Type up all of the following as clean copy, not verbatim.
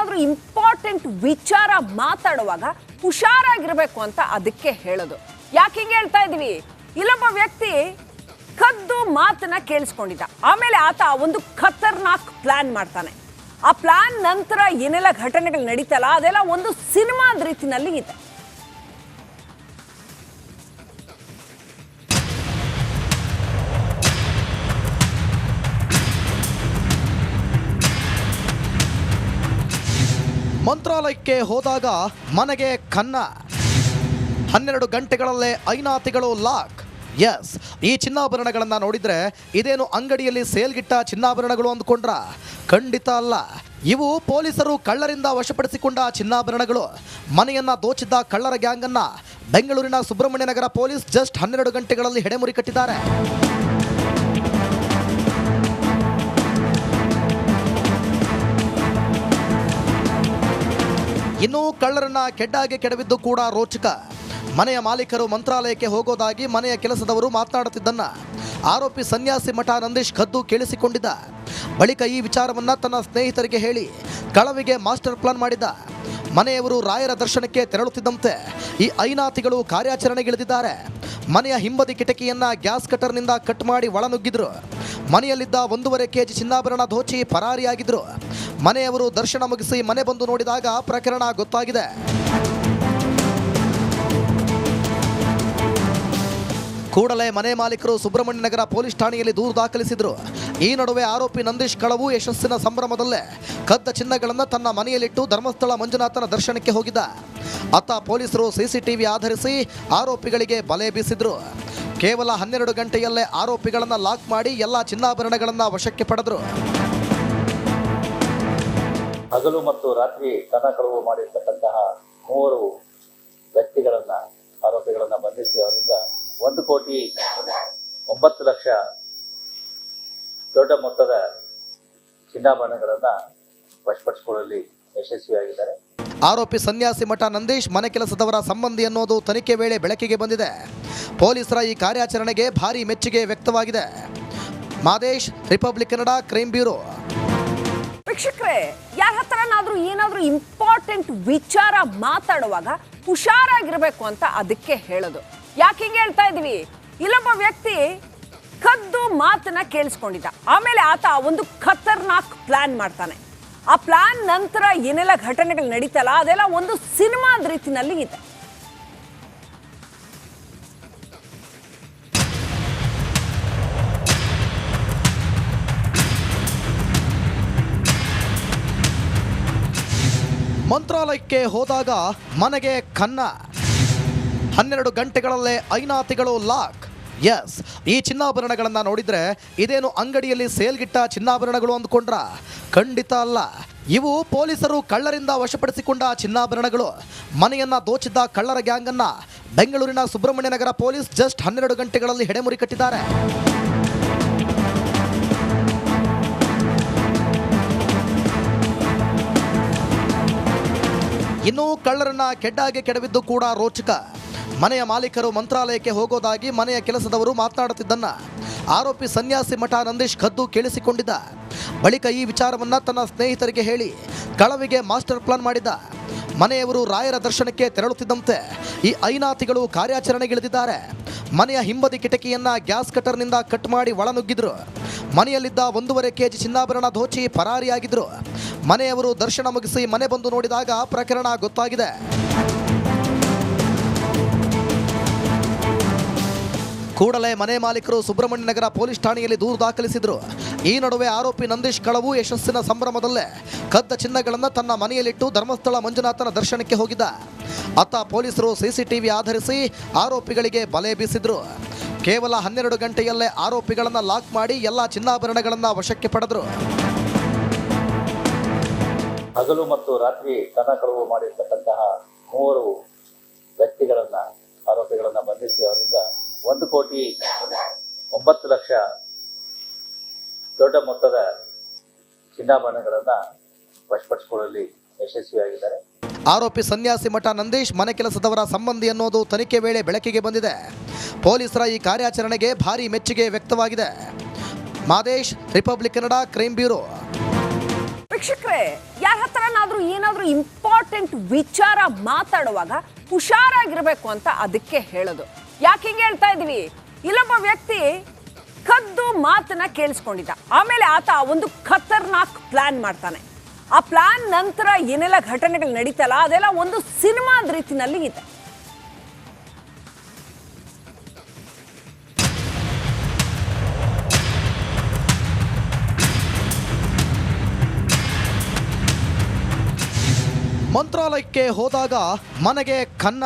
ಏನಾದರೂ ಇಂಪಾರ್ಟೆಂಟ್ ವಿಚಾರ ಮಾತಾಡುವಾಗ ಹುಷಾರಾಗಿರಬೇಕು ಅಂತ ಅದಕ್ಕೆ ಹೇಳೋದು. ಯಾಕೆ ಹಿಂಗೆ ಹೇಳ್ತಾ ಇದೀವಿ? ಇಲ್ಲೊಬ್ಬ ವ್ಯಕ್ತಿ ಕದ್ದು ಮಾತನ್ನ ಕೇಳಿಸ್ಕೊಂಡಿದ್ದ. ಆಮೇಲೆ ಆತ ಒಂದು ಖತರ್ನಾಕ್ ಪ್ಲಾನ್ ಮಾಡ್ತಾನೆ. ಆ ಪ್ಲಾನ್ ನಂತರ ಏನೆಲ್ಲ ಘಟನೆಗಳು ನಡೀತಲ್ಲ ಅದೆಲ್ಲ ಒಂದು ಸಿನಿಮಾದ ರೀತಿನಲ್ಲಿ ಇದೆ. ಮಂತ್ರಾಲಯಕ್ಕೆ ಹೋದಾಗ ಮನೆಗೆ ಕನ್ನ 12 ಗಂಟೆಗಳಲ್ಲೇ ಐನಾತಿಗಳು ಲಾಕ್. ಎಸ್, ಈ ಚಿನ್ನಾಭರಣಗಳನ್ನು ನೋಡಿದರೆ ಇದೇನು ಅಂಗಡಿಯಲ್ಲಿ ಸೇಲ್ಗಿಟ್ಟ ಚಿನ್ನಾಭರಣಗಳು ಅಂದ್ಕೊಂಡ್ರ? ಖಂಡಿತ ಅಲ್ಲ. ಇವು ಪೊಲೀಸರು ಕಳ್ಳರಿಂದ ವಶಪಡಿಸಿಕೊಂಡ ಚಿನ್ನಾಭರಣಗಳು. ಮನೆಯನ್ನ ದೋಚಿದ್ದ ಕಳ್ಳರ ಗ್ಯಾಂಗನ್ನ ಬೆಂಗಳೂರಿನ ಸುಬ್ರಹ್ಮಣ್ಯ ನಗರ ಪೊಲೀಸ್ ಜಸ್ಟ್ 12 ಗಂಟೆಗಳಲ್ಲಿ ಹೆಡೆಮುರಿ ಕಟ್ಟಿದ್ದಾರೆ. ಇನ್ನು ಕಳ್ಳರನ್ನ ಕೆಡ್ಡಾಗೆ ಕೆಡವಿದ್ದು ಕೂಡ ರೋಚಕ. ಮನೆಯ ಮಾಲೀಕರು ಮಂತ್ರಾಲಯಕ್ಕೆ ಹೋಗೋದಾಗಿ ಮನೆಯ ಕೆಲಸದವರು ಮಾತನಾಡುತ್ತಿದ್ದನ್ನ ಆರೋಪಿ ಸನ್ಯಾಸಿ ಮಠ ನಂದೀಶ್ ಕದ್ದು ಕೇಳಿಸಿಕೊಂಡಿದ್ದ. ಬಳಿಕ ಈ ವಿಚಾರವನ್ನ ತನ್ನ ಸ್ನೇಹಿತರಿಗೆ ಹೇಳಿ ಕಳವಿಗೆ ಮಾಸ್ಟರ್ ಪ್ಲಾನ್ ಮಾಡಿದ್ದ. ಮನೆಯವರು ರಾಯರ ದರ್ಶನಕ್ಕೆ ತೆರಳುತ್ತಿದ್ದಂತೆ ಈ ಐನಾತಿಗಳು ಕಾರ್ಯಾಚರಣೆಗಿಳಿದಿದ್ದಾರೆ. ಮನೆಯ ಹಿಂಬದಿ ಕಿಟಕಿಯನ್ನ ಗ್ಯಾಸ್ ಕಟರ್ನಿಂದ ಕಟ್ ಮಾಡಿ ಒಳನುಗ್ಗಿದ್ರು. ಮನೆಯಲ್ಲಿದ್ದ 1.5 kg ಚಿನ್ನಾಭರಣ ದೋಚಿ ಪರಾರಿಯಾಗಿದ್ರು. ಮನೆಯವರು ದರ್ಶನ ಮುಗಿಸಿ ಮನೆ ಬಂದು ನೋಡಿದಾಗ ಪ್ರಕರಣ ಗೊತ್ತಾಗಿದೆ. ಕೂಡಲೇ ಮನೆ ಮಾಲೀಕರು ಸುಬ್ರಹ್ಮಣ್ಯ ನಗರ ಪೊಲೀಸ್ ಠಾಣೆಯಲ್ಲಿ ದೂರು ದಾಖಲಿಸಿದ್ರು. ಈ ನಡುವೆ ಆರೋಪಿ ನಂದೀಶ್ ಕಳವು ಯಶಸ್ಸಿನ ಸಂಭ್ರಮದಲ್ಲೇ ಕದ್ದ ಚಿನ್ನಗಳನ್ನು ತನ್ನ ಮನೆಯಲ್ಲಿಟ್ಟು ಧರ್ಮಸ್ಥಳ ಮಂಜುನಾಥನ ದರ್ಶನಕ್ಕೆ ಹೋಗಿದ್ದ. ಅತ್ತ ಪೊಲೀಸರು ಸಿಸಿಟಿವಿ ಆಧರಿಸಿ ಆರೋಪಿಗಳಿಗೆ ಬಲೆ ಬೀಸಿದ್ರು. ಕೇವಲ 12 ಗಂಟೆಯಲ್ಲೇ ಆರೋಪಿಗಳನ್ನು ಲಾಕ್ ಮಾಡಿ ಎಲ್ಲ ಚಿನ್ನಾಭರಣಗಳನ್ನು ವಶಕ್ಕೆ ಪಡೆದರು. ಹಗಲು ಮತ್ತು ರಾತ್ರಿ ಕನ ಕಳವು ಮಾಡಿರ್ತಕ್ಕಂತಹ 3 ವ್ಯಕ್ತಿಗಳನ್ನ ಆರೋಪಿಗಳನ್ನ ಬಂಧಿಸಿ ಅವರಿಂದ 1,09,00,000 ದೊಡ್ಡ ಮೊತ್ತದ ಚಿನ್ನಾಭರಣಗಳನ್ನ ವಶಪಡಿಸಿಕೊಳ್ಳಲು ಯಶಸ್ವಿಯಾಗಿದ್ದಾರೆ. ಆರೋಪಿ ಸನ್ಯಾಸಿ ಮಠ ನಂದೀಶ್ ಮನೆ ಕೆಲಸದವರ ಸಂಬಂಧಿ ಅನ್ನೋದು ತನಿಖೆ ವೇಳೆ ಬೆಳಕಿಗೆ ಬಂದಿದೆ. ಪೊಲೀಸರ ಈ ಕಾರ್ಯಾಚರಣೆಗೆ ಭಾರಿ ಮೆಚ್ಚುಗೆ ವ್ಯಕ್ತವಾಗಿದೆ. Madesh, republic Kannada, crime bureau. ವೀಕ್ಷಕರೇ, ಯಾರ ಹತ್ರನಾದ್ರೂ ಏನಾದ್ರೂ ಇಂಪಾರ್ಟೆಂಟ್ ವಿಚಾರ ಮಾತಾಡುವಾಗ ಹುಷಾರಾಗಿರ್ಬೇಕು ಅಂತ ಅದಕ್ಕೆ ಹೇಳೋದು. ಯಾಕೆ ಹಿಂಗೆ ಹೇಳ್ತಾ ಇದೀವಿ? ಇಲ್ಲೊಬ್ಬ ವ್ಯಕ್ತಿ ಕದ್ದು ಮಾತನ್ನ ಕೇಳಿಸ್ಕೊಂಡಿದ್ದ. ಆಮೇಲೆ ಆತ ಒಂದು ಖತರ್ನಾಕ್ ಪ್ಲಾನ್ ಮಾಡ್ತಾನೆ. ಆ ಪ್ಲಾನ್ ನಂತರ ಏನೆಲ್ಲ ಘಟನೆಗಳು ನಡೀತಲ್ಲ ಅದೆಲ್ಲ ಒಂದು ಸಿನಿಮಾದ ರೀತಿನಲ್ಲಿ ಇದೆ. ಮಂತ್ರಾಲಯಕ್ಕೆ ಹೋದಾಗ ಮನೆಗೆ ಕನ್ನ 12 ಗಂಟೆಗಳಲ್ಲೇ ಐನಾತಿಗಳು ಲಾಕ್. ಎಸ್, ಈ ಚಿನ್ನಾಭರಣಗಳನ್ನು ನೋಡಿದರೆ ಇದೇನು ಅಂಗಡಿಯಲ್ಲಿ ಸೇಲ್ಗಿಟ್ಟ ಚಿನ್ನಾಭರಣಗಳು ಅಂದ್ಕೊಂಡ್ರ? ಖಂಡಿತ ಅಲ್ಲ. ಇವು ಪೊಲೀಸರು ಕಳ್ಳರಿಂದ ವಶಪಡಿಸಿಕೊಂಡ ಚಿನ್ನಾಭರಣಗಳು. ಮನೆಯನ್ನ ದೋಚಿದ್ದ ಕಳ್ಳರ ಗ್ಯಾಂಗನ್ನ ಬೆಂಗಳೂರಿನ ಸುಬ್ರಹ್ಮಣ್ಯ ನಗರ ಪೊಲೀಸ್ ಜಸ್ಟ್ 12 ಗಂಟೆಗಳಲ್ಲಿ ಹೆಡೆಮುರಿ ಕಟ್ಟಿದ್ದಾರೆ. ಇನ್ನು ಕಳ್ಳರನ್ನ ಕೆಡ್ಡಾಗೆ ಕೆಡವಿದ್ದು ಕೂಡ ರೋಚಕ. ಮನೆಯ ಮಾಲೀಕರು ಮಂತ್ರಾಲಯಕ್ಕೆ ಹೋಗೋದಾಗಿ ಮನೆಯ ಕೆಲಸದವರು ಮಾತನಾಡುತ್ತಿದ್ದನ್ನ ಆರೋಪಿ ಸನ್ಯಾಸಿ ಮಠ ನಂದೀಶ್ ಕದ್ದು ಕೇಳಿಸಿಕೊಂಡಿದ್ದ. ಬಳಿಕ ಈ ವಿಚಾರವನ್ನ ತನ್ನ ಸ್ನೇಹಿತರಿಗೆ ಹೇಳಿ ಕಳವಿಗೆ ಮಾಸ್ಟರ್ ಪ್ಲಾನ್ ಮಾಡಿದ್ದ. ಮನೆಯವರು ರಾಯರ ದರ್ಶನಕ್ಕೆ ತೆರಳುತ್ತಿದ್ದಂತೆ ಈ ಐನಾತಿಗಳು ಕಾರ್ಯಾಚರಣೆಗಿಳಿದಿದ್ದಾರೆ. ಮನೆಯ ಹಿಂಬದಿ ಕಿಟಕಿಯನ್ನ ಗ್ಯಾಸ್ ಕಟರ್ನಿಂದ ಕಟ್ ಮಾಡಿ ಒಳನುಗ್ಗಿದ್ರು. ಮನೆಯಲ್ಲಿದ್ದ 1.5 kg ಚಿನ್ನಾಭರಣ ದೋಚಿ ಪರಾರಿಯಾಗಿದ್ರು. ಮನೆಯವರು ದರ್ಶನ ಮುಗಿಸಿ ಮನೆ ಬಂದು ನೋಡಿದಾಗ ಪ್ರಕರಣ ಗೊತ್ತಾಗಿದೆ. ಕೂಡಲೇ ಮನೆ ಮಾಲೀಕರು ಸುಬ್ರಹ್ಮಣ್ಯ ನಗರ ಪೊಲೀಸ್ ಠಾಣೆಯಲ್ಲಿ ದೂರು ದಾಖಲಿಸಿದ್ರು. ಈ ನಡುವೆ ಆರೋಪಿ ನಂದೀಶ್ ಕಳವು ಯಶಸ್ಸಿನ ಸಂಭ್ರಮದಲ್ಲೇ ಕದ್ದ ಚಿನ್ನಗಳನ್ನು ತನ್ನ ಮನೆಯಲ್ಲಿಟ್ಟು ಧರ್ಮಸ್ಥಳ ಮಂಜುನಾಥನ ದರ್ಶನಕ್ಕೆ ಹೋಗಿದ್ದ. ಅತ್ತ ಪೊಲೀಸರು ಸಿಸಿಟಿವಿ ಆಧರಿಸಿ ಆರೋಪಿಗಳಿಗೆ ಬಲೆ ಬೀಸಿದ್ರು. ಕೇವಲ 12 ಗಂಟೆಯಲ್ಲೇ ಆರೋಪಿಗಳನ್ನು ಲಾಕ್ ಮಾಡಿ ಎಲ್ಲ ಚಿನ್ನಾಭರಣಗಳನ್ನು ವಶಕ್ಕೆ ಪಡೆದರು. ಹಗಲು ಮತ್ತು ರಾತ್ರಿ ಕನ ಕಳವು ಮಾಡಿರ್ತಕ್ಕಂತಹ 3 ವ್ಯಕ್ತಿಗಳನ್ನ ಆರೋಪಿಗಳನ್ನ ಬಂಧಿಸಿ ಅವರಿಂದ 1,09,00,000 ದೊಡ್ಡ ಮೊತ್ತದ ಚಿನ್ನಾಭರಣಗಳನ್ನ ವಶಪಡಿಸಿಕೊಳ್ಳಲು ಯಶಸ್ವಿಯಾಗಿದ್ದಾರೆ. ಆರೋಪಿ ಸನ್ಯಾಸಿ ಮಠ ನಂದೀಶ್ ಮನೆ ಕೆಲಸದವರ ಸಂಬಂಧಿ ಅನ್ನೋದು ತನಿಖೆ ವೇಳೆ ಬೆಳಕಿಗೆ ಬಂದಿದೆ. ಪೊಲೀಸರ ಈ ಕಾರ್ಯಾಚರಣೆಗೆ ಭಾರಿ ಮೆಚ್ಚುಗೆ ವ್ಯಕ್ತವಾಗಿದೆ. Madesh, republic Kannada, crime bureau. ವೀಕ್ಷಕರೇ, ಯಾರ ಹತ್ರನಾದ್ರೂ ಏನಾದ್ರೂ ಇಂಪಾರ್ಟೆಂಟ್ ವಿಚಾರ ಮಾತಾಡುವಾಗ ಹುಷಾರಾಗಿರ್ಬೇಕು ಅಂತ ಅದಕ್ಕೆ ಹೇಳೋದು. ಯಾಕೆ ಹಿಂಗೆ ಹೇಳ್ತಾ ಇದೀವಿ? ಇಲ್ಲೊಬ್ಬ ವ್ಯಕ್ತಿ ಕದ್ದು ಮಾತನ್ನ ಕೇಳಿಸ್ಕೊಂಡಿದ್ದ. ಆಮೇಲೆ ಆತ ಒಂದು ಖತರ್ನಾಕ್ ಪ್ಲಾನ್ ಮಾಡ್ತಾನೆ. ಆ ಪ್ಲಾನ್ ನಂತರ ಏನೆಲ್ಲ ಘಟನೆಗಳು ನಡೀತಲ್ಲ ಅದೆಲ್ಲ ಒಂದು ಸಿನಿಮಾದ ರೀತಿನಲ್ಲಿ ಇದೆ. ಮಂತ್ರಾಲಯಕ್ಕೆ ಹೋದಾಗ ಮನೆಗೆ ಕನ್ನ,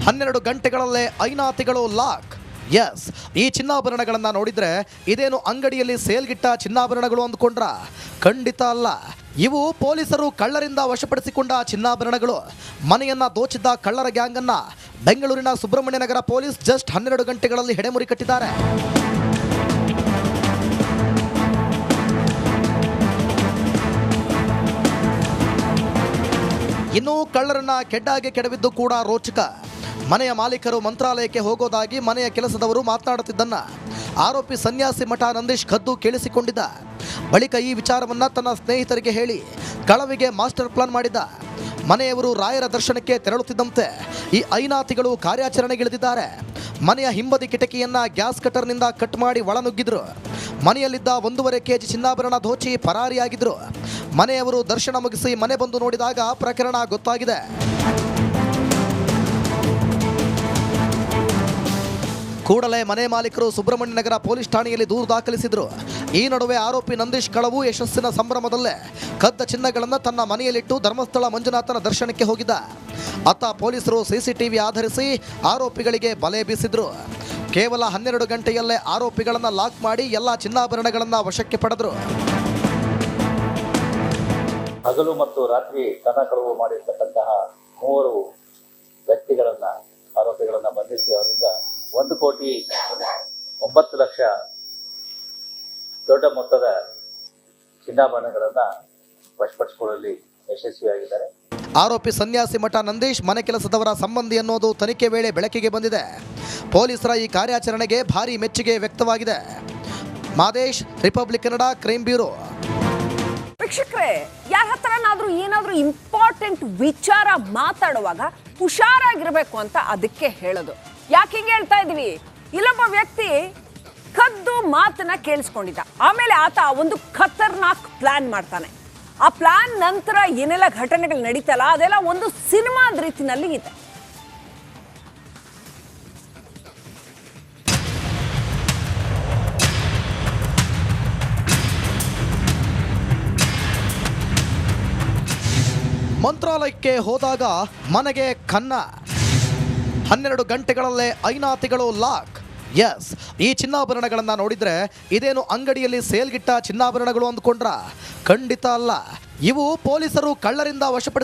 12 ಗಂಟೆಗಳಲ್ಲೇ ಐನಾತಿಗಳು ಲಾಕ್. ಎಸ್, ಈ ಚಿನ್ನಾಭರಣಗಳನ್ನು ನೋಡಿದ್ರೆ ಇದೇನು ಅಂಗಡಿಯಲ್ಲಿ ಸೇಲ್ಗಿಟ್ಟ ಚಿನ್ನಾಭರಣಗಳು ಅಂದ್ಕೊಂಡ್ರ? ಖಂಡಿತ ಅಲ್ಲ. ಇವು ಪೊಲೀಸರು ಕಳ್ಳರಿಂದ ವಶಪಡಿಸಿಕೊಂಡ ಚಿನ್ನಾಭರಣಗಳು. ಮನೆಯನ್ನ ದೋಚಿದ್ದ ಕಳ್ಳರ ಗ್ಯಾಂಗನ್ನ ಬೆಂಗಳೂರಿನ ಸುಬ್ರಹ್ಮಣ್ಯ ನಗರ ಪೊಲೀಸ್ ಜಸ್ಟ್ 12 ಗಂಟೆಗಳಲ್ಲಿ ಹೆಡೆಮುರಿ ಕಟ್ಟಿದ್ದಾರೆ. ಇನ್ನು ಕಳ್ಳರನ್ನ ಕೆಡ್ಡಾಗೆ ಕೆಡವಿದ್ದು ಕೂಡ ರೋಚಕ. ಮನೆಯ ಮಾಲೀಕರು ಮಂತ್ರಾಲಯಕ್ಕೆ ಹೋಗೋದಾಗಿ ಮನೆಯ ಕೆಲಸದವರು ಮಾತನಾಡುತ್ತಿದ್ದನ್ನ ಆರೋಪಿ ಸನ್ಯಾಸಿ ಮಠ ನಂದೀಶ್ ಖದ್ದು ಕೇಳಿಸಿಕೊಂಡಿದ್ದ. ಬಳಿಕ ಈ ವಿಚಾರವನ್ನ ತನ್ನ ಸ್ನೇಹಿತರಿಗೆ ಹೇಳಿ ಕಳವಿಗೆ ಮಾಸ್ಟರ್ ಪ್ಲಾನ್ ಮಾಡಿದ್ದ. ಮನೆಯವರು ರಾಯರ ದರ್ಶನಕ್ಕೆ ತೆರಳುತ್ತಿದ್ದಂತೆ ಈ ಐನಾತಿಗಳು ಕಾರ್ಯಾಚರಣೆಗಿಳಿದಿದ್ದಾರೆ. ಮನೆಯ ಹಿಂಬದಿ ಕಿಟಕಿಯನ್ನ ಗ್ಯಾಸ್ ಕಟರ್ನಿಂದ ಕಟ್ ಮಾಡಿ ಒಳನುಗ್ಗಿದ್ರು. ಮನೆಯಲ್ಲಿದ್ದ 1.5 kg ಚಿನ್ನಾಭರಣ ದೋಚಿ ಪರಾರಿಯಾಗಿದ್ರು. ಮನೆಯವರು ದರ್ಶನ ಮುಗಿಸಿ ಮನೆ ಬಂದು ನೋಡಿದಾಗ ಪ್ರಕರಣ ಗೊತ್ತಾಗಿದೆ. ಕೂಡಲೇ ಮನೆ ಮಾಲೀಕರು ಸುಬ್ರಹ್ಮಣ್ಯ ನಗರ ಪೊಲೀಸ್ ಠಾಣೆಯಲ್ಲಿ ದೂರು ದಾಖಲಿಸಿದ್ರು. ಈ ನಡುವೆ ಆರೋಪಿ ನಂದೀಶ್ ಕಳವು ಯಶಸ್ಸಿನ ಸಂಭ್ರಮದಲ್ಲೇ ಕದ್ದ ಚಿನ್ನಗಳನ್ನು ತನ್ನ ಮನೆಯಲ್ಲಿಟ್ಟು ಧರ್ಮಸ್ಥಳ ಮಂಜುನಾಥನ ದರ್ಶನಕ್ಕೆ ಹೋಗಿದ್ದ. ಅತ್ತ ಪೊಲೀಸರು ಸಿಸಿಟಿವಿ ಆಧರಿಸಿ ಆರೋಪಿಗಳಿಗೆ ಬಲೆ ಬೀಸಿದ್ರು. ಕೇವಲ 12 ಗಂಟೆಯಲ್ಲೇ ಆರೋಪಿಗಳನ್ನು ಲಾಕ್ ಮಾಡಿ ಎಲ್ಲ ಚಿನ್ನಾಭರಣಗಳನ್ನು ವಶಕ್ಕೆ ಪಡೆದರು. ಹಗಲು ಮತ್ತು ರಾತ್ರಿ ಕನ ಕಳವು ಮಾಡಿರ್ತಕ್ಕಂತಹ 3 ವ್ಯಕ್ತಿಗಳನ್ನ ಆರೋಪಿಗಳನ್ನ ಬಂಧಿಸಿ ಅವರಿಂದ 1,09,00,000 ದೊಡ್ಡ ಮೊತ್ತದ ಚಿನ್ನಾಭರಣಗಳನ್ನ ವಶಪಡಿಸಿಕೊಳ್ಳಲು ಯಶಸ್ವಿಯಾಗಿದ್ದಾರೆ. ಆರೋಪಿ ಸನ್ಯಾಸಿ ಮಠ ನಂದೀಶ್ ಮನೆ ಕೆಲಸದವರ ಸಂಬಂಧಿ ಅನ್ನೋದು ತನಿಖೆ ವೇಳೆ ಬೆಳಕಿಗೆ ಬಂದಿದೆ. ಪೊಲೀಸರ ಈ ಕಾರ್ಯಾಚರಣೆಗೆ ಭಾರಿ ಮೆಚ್ಚುಗೆ ವ್ಯಕ್ತವಾಗಿದೆ. Madesh, republic Kannada, crime bureau. ವೀಕ್ಷಕರೇ, ಯಾರ ಹತ್ರನಾದ್ರೂ ಏನಾದ್ರೂ ಇಂಪಾರ್ಟೆಂಟ್ ವಿಚಾರ ಮಾತಾಡುವಾಗ ಹುಷಾರಾಗಿರ್ಬೇಕು ಅಂತ ಅದಕ್ಕೆ ಹೇಳೋದು. ಯಾಕೆ ಹಿಂಗೆ ಹೇಳ್ತಾ ಇದೀವಿ? ಇಲ್ಲೊಬ್ಬ ವ್ಯಕ್ತಿ ಕದ್ದು ಮಾತನ್ನ ಕೇಳಿಸ್ಕೊಂಡಿದ್ದ. ಆಮೇಲೆ ಆತ ಒಂದು ಖತರ್ನಾಕ್ ಪ್ಲಾನ್ ಮಾಡ್ತಾನೆ. ಆ ಪ್ಲಾನ್ ನಂತರ ಏನೆಲ್ಲ ಘಟನೆಗಳು ನಡೀತಲ್ಲ ಅದೆಲ್ಲ ಒಂದು ಸಿನಿಮಾದ ರೀತಿನಲ್ಲಿ ಇದೆ. ಮಂತ್ರಾಲಯಕ್ಕೆ ಹೋದಾಗ ಮನೆಗೆ ಕನ್ನ, 12 ಗಂಟೆಗಳಲ್ಲೇ ಐನಾತಿಗಳು ಲಾಕ್. ಎಸ್, ಈ ಚಿನ್ನಾಭರಣಗಳನ್ನು ನೋಡಿದ್ರೆ ಇದೇನು ಅಂಗಡಿಯಲ್ಲಿ ಸೇಲ್ಗಿಟ್ಟ ಚಿನ್ನಾಭರಣಗಳು ಅಂದ್ಕೊಂಡ್ರ? ಖಂಡಿತ ಅಲ್ಲ. ಇವು ಪೊಲೀಸರು ಕಳ್ಳರಿಂದ ವಶಪಡಿಸಿ